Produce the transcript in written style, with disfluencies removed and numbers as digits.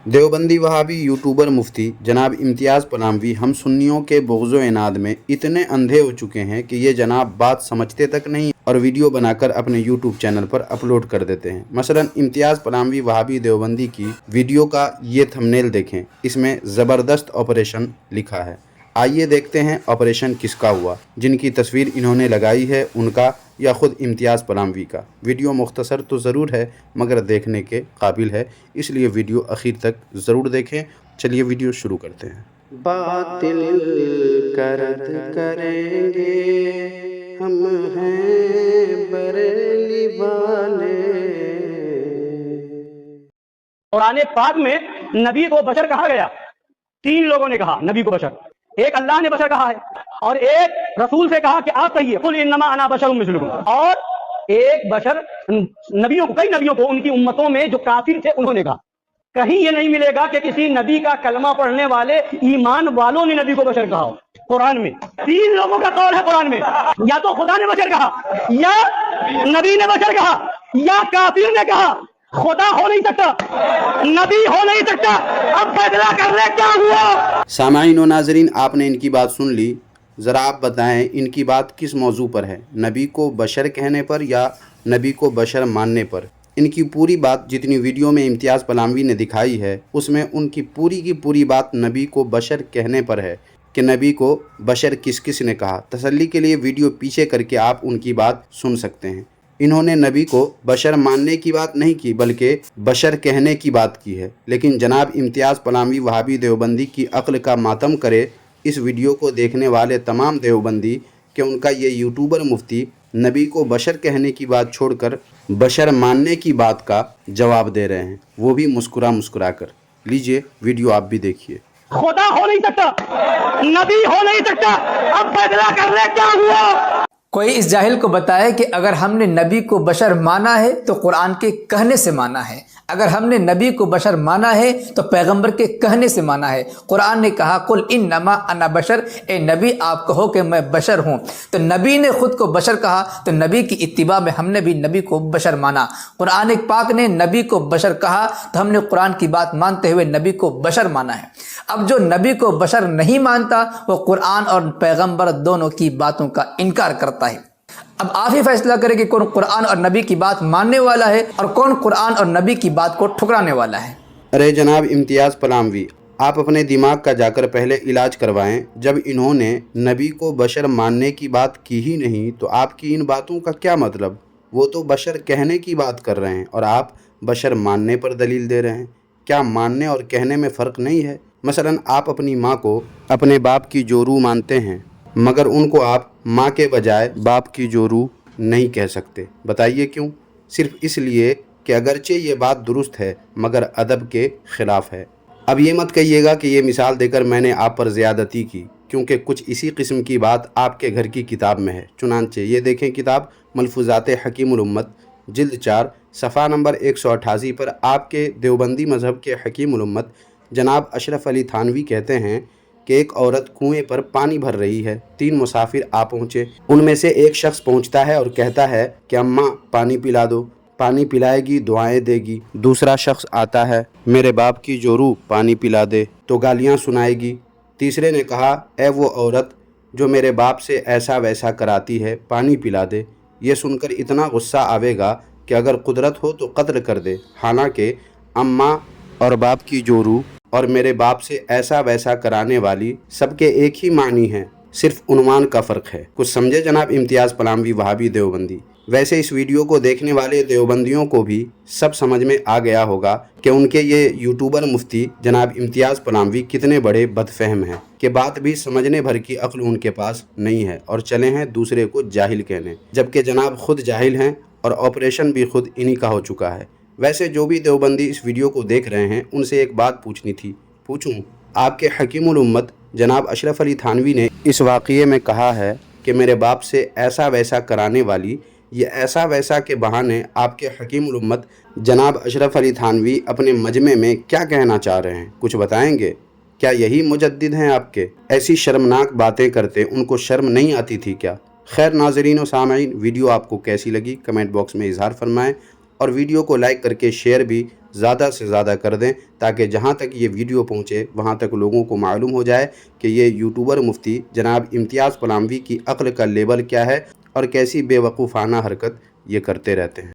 Deobandi Wahhabi YouTuber मुफ्ती जनाब इम्तियाज़ पलामवी हम सुन्नियों के बुग़्ज़ व इनाद में इतने अंधे हो चुके हैं कि ये जनाब बात समझते तक नहीं और वीडियो बनाकर अपने यूट्यूब चैनल पर अपलोड कर देते हैं। मसलन इम्तियाज़ पलामवी वहाबी देवबंदी की वीडियो का ये थंबनेल देखें, इसमें ज़बरदस्त ऑपरेशन लिखा है। आइए देखते हैं ऑपरेशन किसका हुआ, जिनकी तस्वीर इन्होंने लगाई है उनका या ख़ुद इम्तियाज़ पलामवी का। वीडियो मुख्तसर तो ज़रूर है मगर देखने के काबिल है, इसलिए वीडियो आखिर तक ज़रूर देखें। चलिए वीडियो शुरू करते हैं। बातिल करद करेंगे हम हैं बरेली वाले। कुरान पाक में नबी को बशर कहा गया, तीन लोगों ने कहा नबी को बशर। एक अल्लाह ने बशर कहा है और एक रसूल से कहा कि आप कहिए कुल इन्नमा अना बशरुम मिस्लुकुम, और एक बशर नबियों को, कई नबियों को उनकी उम्मतों में जो काफिर थे उन्होंने कहा। कहीं ये नहीं मिलेगा कि किसी नबी का कलमा पढ़ने वाले ईमान वालों ने नबी को बशर कहा हो। कुरान में तीन लोगों का कौल है कुरान में, या तो खुदा ने बशर कहा, या नबी ने बशर कहा, या काफिर ने कहा। खुदा हो नहीं सकता, नबी हो नहीं सकता, अब फैसला कर ले क्या हुआ। सामाईन व नाज़रीन, आपने इनकी बात सुन ली। ज़रा आप बताएं इनकी बात किस मौजू पर है, नबी को बशर कहने पर या नबी को बशर मानने पर। इनकी पूरी बात जितनी वीडियो में इम्तियाज़ पलामवी ने दिखाई है उसमें उनकी पूरी की पूरी बात नबी को बशर कहने पर है कि नबी को बशर किस किस ने कहा। तसल्ली के लिए वीडियो पीछे करके आप उनकी बात सुन सकते हैं। इन्होंने नबी को बशर मानने की बात नहीं की बल्कि बशर कहने की बात की है। लेकिन जनाब इम्तियाज़ पलामवी वहाबी देवबंदी की अक्ल का मातम करे इस वीडियो को देखने वाले तमाम देवबंदी कि उनका ये यूट्यूबर मुफ्ती नबी को बशर कहने की बात छोड़कर बशर मानने की बात का जवाब दे रहे हैं, वो भी मुस्कुरा कर। लीजिए वीडियो आप भी देखिए। खुदा हो नहीं सकता, नबी हो नहीं सकता, अब फैसला कर ले क्या हुआ। कोई इस जाहिल को बताए कि अगर हमने नबी को बशर माना है तो कुरान के कहने से माना है, अगर हमने नबी को बशर माना है तो पैगंबर के कहने से माना है। कुरान ने कहा कुल इन्नमा अना बशर, ए नबी आप कहो कि मैं बशर हूँ। तो नबी ने खुद को बशर कहा तो नबी की इत्तिबा में हमने भी नबी को बशर माना। कुरान पाक ने नबी को बशर कहा तो हमने कुरान की बात मानते हुए नबी को बशर माना है। अब जो नबी को बशर नहीं मानता वो कुरान और पैगंबर दोनों की बातों का इनकार करता है। अब आप ही फैसला करें कि कौन कुरान और नबी की बात मानने वाला है और कौन कुरान और नबी की बात को ठुकराने वाला है। अरे जनाब इम्तियाज़ पलामवी, आप अपने दिमाग का जाकर पहले इलाज करवाएं। जब इन्होंने नबी को बशर मानने की बात की ही नहीं तो आपकी इन बातों का क्या मतलब। वो तो बशर कहने की बात कर रहे हैं और आप बशर मानने पर दलील दे रहे हैं। क्या मानने और कहने में फ़र्क नहीं है? मसलन आप अपनी माँ को अपने बाप की जोरू मानते हैं मगर उनको आप माँ के बजाय बाप की जोरू नहीं कह सकते। बताइए क्यों? सिर्फ इसलिए कि अगरचे ये बात दुरुस्त है मगर अदब के ख़िलाफ़ है। अब ये मत कहिएगा कि ये मिसाल देकर मैंने आप पर ज़्यादती की, क्योंकि कुछ इसी किस्म की बात आपके घर की किताब में है। चुनांचे ये देखें किताब मलफूज़ात हकीमुल उम्मत जिल्द 4 सफ़ा नंबर 188 पर आपके देवबंदी मज़हब के हकीमुल उम्मत जनाब अशरफ अली थानवी कहते हैं कि एक औरत कुएं पर पानी भर रही है। 3 मुसाफिर आ पहुँचे। उनमें से एक शख्स पहुँचता है और कहता है कि अम्मा पानी पिला दो। पानी पिलाएगी दुआएं देगी। दूसरा शख्स आता है, मेरे बाप की जोरू पानी पिला दे, तो गालियाँ सुनाएगी। तीसरे ने कहा, ए वो औरत जो मेरे बाप से ऐसा वैसा कराती है पानी पिला दे। ये सुनकर इतना गुस्सा आवेगा कि अगर कुदरत हो तो कत्ल कर दे। हालांकि अम्मा और बाप की जोरू और मेरे बाप से ऐसा वैसा कराने वाली सबके एक ही मानी है, सिर्फ उन्वान का फ़र्क है। कुछ समझे जनाब इम्तियाज़ पलामवी वहाबी देवबंदी। वैसे इस वीडियो को देखने वाले देवबंदियों को भी सब समझ में आ गया होगा कि उनके ये यूट्यूबर मुफ्ती जनाब इम्तियाज़ पलामवी कितने बड़े बदफहम हैं कि बात भी समझने भर की अक्ल उनके पास नहीं है और चले हैं दूसरे को जाहिल कहने, जबकि जनाब खुद जाहिल हैं और ऑपरेशन भी खुद इन्हीं का हो चुका है। वैसे जो भी देवबंदी इस वीडियो को देख रहे हैं उनसे एक बात पूछनी थी। पूछूं? आपके हकीमुल उम्मत जनाब अशरफ अली थानवी ने इस वाक़ये में कहा है कि मेरे बाप से ऐसा वैसा कराने वाली, ये ऐसा वैसा के बहाने आपके हकीमुल उम्मत जनाब अशरफ अली थानवी अपने मजमे में क्या कहना चाह रहे हैं? कुछ बताएंगे? क्या यही मुजद्दिद हैं आपके? ऐसी शर्मनाक बातें करते उनको शर्म नहीं आती थी क्या? खैर नाज़रीन व सामईन, वीडियो आपको कैसी लगी कमेंट बॉक्स में इजहार फरमाएँ और वीडियो को लाइक करके शेयर भी زیادہ سے زیادہ کر دیں تاکہ جہاں تک یہ ویڈیو پہنچے وہاں تک لوگوں کو معلوم ہو جائے کہ یہ یوٹیوبر مفتی جناب امتیاز پلاموی کی عقل کا لیول کیا ہے اور کیسی بے وقوفانہ حرکت یہ کرتے رہتے ہیں۔